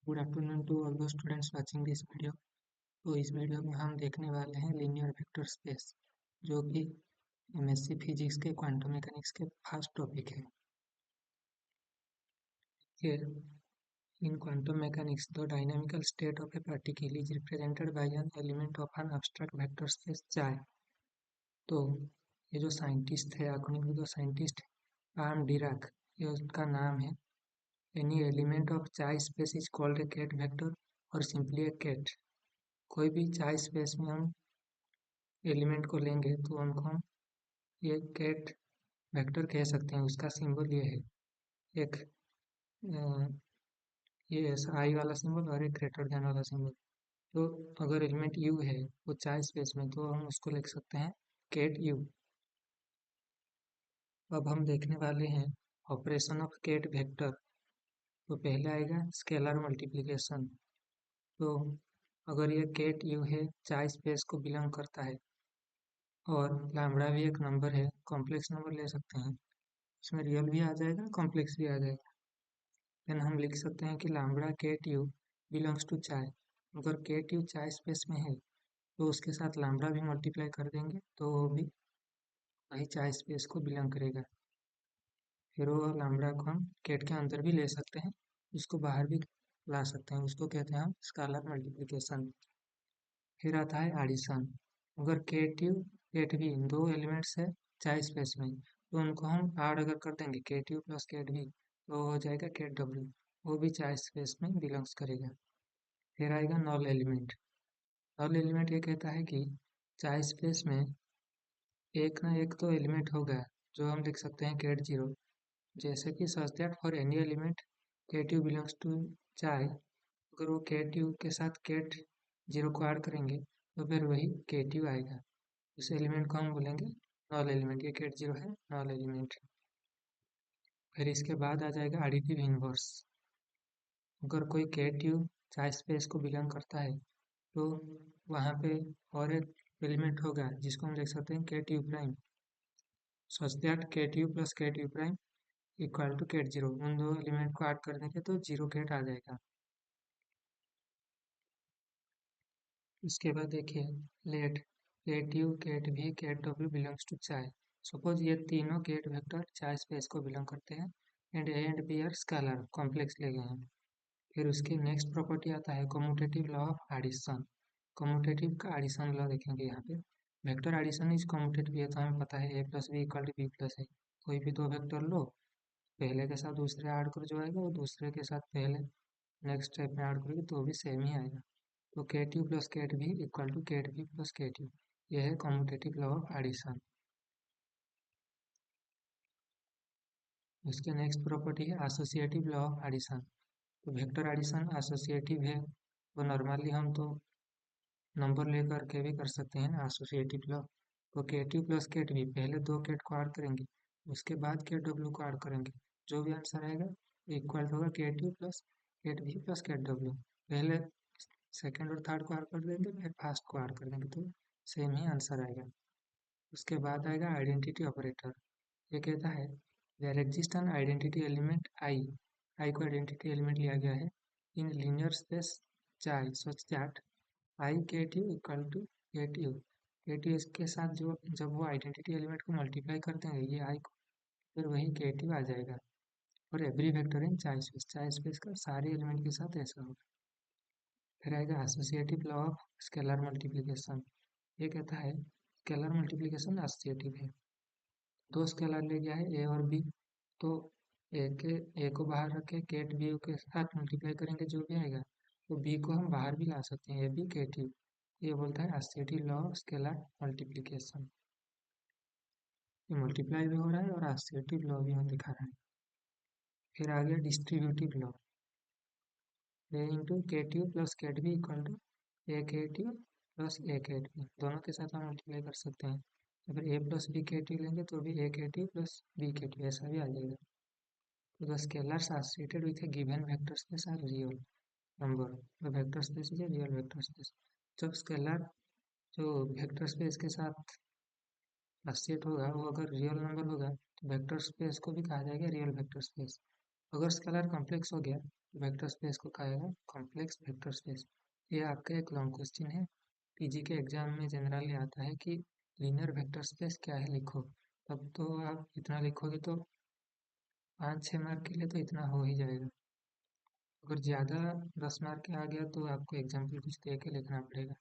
Good afternoon to all the students watching this video. तो इस video में हम देखने वाले हैं लीनियर वेक्टर स्पेस, जो कि एमएससी फिजिक्स के क्वांटम मैकेनिक्स के फर्स्ट टॉपिक है। Here, in quantum mechanics, the dynamical state of a particle is represented by an element of an abstract vector space psi। तो ये जो साइंटिस्ट है, according to the scientist arm Dirac, ये उसका नाम है। Any element of psi space is called a ket vector और simply a ket। कोई भी psi स्पेस में हम एलिमेंट को लेंगे तो उनको हम ये केट वेक्टर कह सकते हैं। उसका सिंबल ये है, एक ये ऐसा आई वाला सिंबल और एक ग्रेटर देन वाला सिंबल। तो अगर एलिमेंट यू है वो चार स्पेस में, तो हम उसको लिख सकते हैं केट यू। अब हम देखने वाले हैं ऑपरेशन ऑफ केट वेक्टर। तो पहले आएगा स्केलर मल्टीप्लिकेशन। तो अगर ये केट यू है, चार स्पेस को बिलोंग करता है और लैम्बडा भी एक नंबर है, कॉम्प्लेक्स नंबर ले सकते हैं। इसमें रियल भी आ जाएगा, कॉम्प्लेक्स भी आ जाएगा। देन हम लिख सकते हैं कि lambda ket U belongs to chi. अगर केट यू चाय स्पेस में है तो उसके साथ लैम्बडा भी मल्टीप्लाई कर देंगे तो वो भी वही चाय स्पेस को बिलोंग करेगा। फिर वो लैम्बडा को हम केट के अंदर भी ले सकते हैं, उसको बाहर भी ला सकते हैं, उसको कहते हैं हम स्केलर मल्टीप्लिकेशन। फिर आता है एडिशन। अगर केट यू केट बी दो एलिमेंट्स है चाय स्पेस में, तो उनको हम ऐड अगर कर देंगे ket U plus ket B, तो हो जाएगा केट डब्ल्यू। वो भी चाय स्पेस में बिलोंग्स करेगा। फिर आएगा नॉल एलिमेंट। नॉल एलिमेंट ये कहता है कि चाय स्पेस में एक ना एक तो एलिमेंट होगा जो हम लिख सकते हैं केट जीरो। जैसे कि such that for any element ket U belongs to chi, अगर वो केट यू के साथ केट जीरो को ऐड करेंगे तो फिर वही केट यू आएगा। उस एलिमेंट को हम बोलेंगे नॉल एलिमेंट। ये केट जीरो है, नॉल एलिमेंट। फिर इसके बाद आ जाएगा एडिटिव इनवर्स। अगर कोई केट यू चाय स्पेस को बिलोंग करता है तो वहाँ पे और एक एलिमेंट होगा जिसको हम लिख सकते हैं ket U prime. Such that ket U plus ket U prime equal to ket zero. उन दो एलिमेंट को ऐड कर देंगे तो जीरो केट आ जाएगा। इसके बाद देखिए लेट केट यू केट भी ket W belongs to chi. Suppose ये तीनों केट वेक्टर चाय स्पेस को बिलोंग करते हैं and A and B are scalar complex ले गए हैं। फिर उसकी नेक्स्ट प्रॉपर्टी आता है commutative law of addition. Commutative का एडिशन लॉ देखेंगे यहाँ पे। वेक्टर एडिशन इज कम्यूटेटिव, ये तो हमें पता है, A plus B equal to B plus है। कोई भी दो वेक्टर लो, पहले के साथ दूसरे ऐड कर जो आएगा वो दूसरे के साथ पहले नेक्स्ट स्टेप में ऐड करोगे तो भी सेम ही आएगा। तो ket U plus ket B equal to ket B plus ket U. यह है कम्यूटेटिव लॉ ऑफ एडिशन। इसके नेक्स्ट प्रॉपर्टी है एसोसिएटिव लॉ ऑफ एडिशन। तो वेक्टर एडिशन एसोसिएटिव है, तो नॉर्मली हम तो नंबर लेकर के भी कर सकते हैं ना एसोसिएटिव लॉ। तो ket U plus ket B, पहले दो केट को ऐड करेंगे, उसके बाद केट डब्ल्यू को ऐड करेंगे, जो भी आंसर आएगा इक्वल होगा ket U plus ket B plus ket W. पहले सेकेंड और थर्ड को ऐड कर देंगे, फिर फर्स्ट को ऐड कर देंगे, तो सेम ही आंसर आएगा। उसके बाद आएगा आइडेंटिटी ऑपरेटर। ये कहता है there exist an identity element I. I को आइडेंटिटी एलिमेंट लिया गया है इन लीनियर स्पेस चाई such that I cat U equal to cat U. Cat U इसके साथ जो जब वो आइडेंटिटी एलिमेंट को मल्टीप्लाई कर देंगे ये आई को, फिर वही केट यू आ जाएगा। और एवरी वेक्टर इन चाई स्पेस का सारे एलिमेंट के साथ ऐसा होगा। फिर आएगा associative law of scalar multiplication. ये कहता है स्केलर मल्टीप्लिकेशन एसोसिएटिव है। दो स्केलर ले गया है ए और बी, तो ए को बाहर रख के केट बी के साथ मल्टीप्लाई करेंगे जो भी आएगा, तो बी को हम बाहर भी ला सकते हैं, ए बी केट यू। ये बोलता है associative law of scalar multiplication. ये मल्टीप्लाई भी हो रहा है और एसोसिएटिव लॉ भी हम दिखा रहा है। फिर आ गया distributive law. A into ket U plus ket B equal to A ket U plus A ket B, दोनों के साथ हम मल्टीप्लाई कर सकते हैं। अगर A plus B ket U लेंगे तो भी A ket U plus B ket U ऐसा भी आ जाएगा। तो the scalars associated with a given vector space are real number। the vector space is a real vector space। जब scalar जो vector space के साथ एसोसिएट होगा वो अगर रियल नंबर होगा तो वेक्टर स्पेस को भी कहा जाएगा रियल वेक्टर स्पेस। अगर स्केलर कॉम्प्लेक्स हो गया वेक्टर स्पेस को कहा जाएगा कॉम्प्लेक्स वेक्टर स्पेस। ये आपका एक लॉन्ग क्वेश्चन है, पीजी के एग्जाम में जनरली आता है कि लीनियर वेक्टर स्पेस क्या है लिखो। तब तो आप इतना लिखोगे तो 5-6 मार्क के लिए तो इतना हो ही जाएगा। अगर ज़्यादा 10 मार्क के आ गया तो आपको एग्जाम्पल कुछ दे के लिखना पड़ेगा।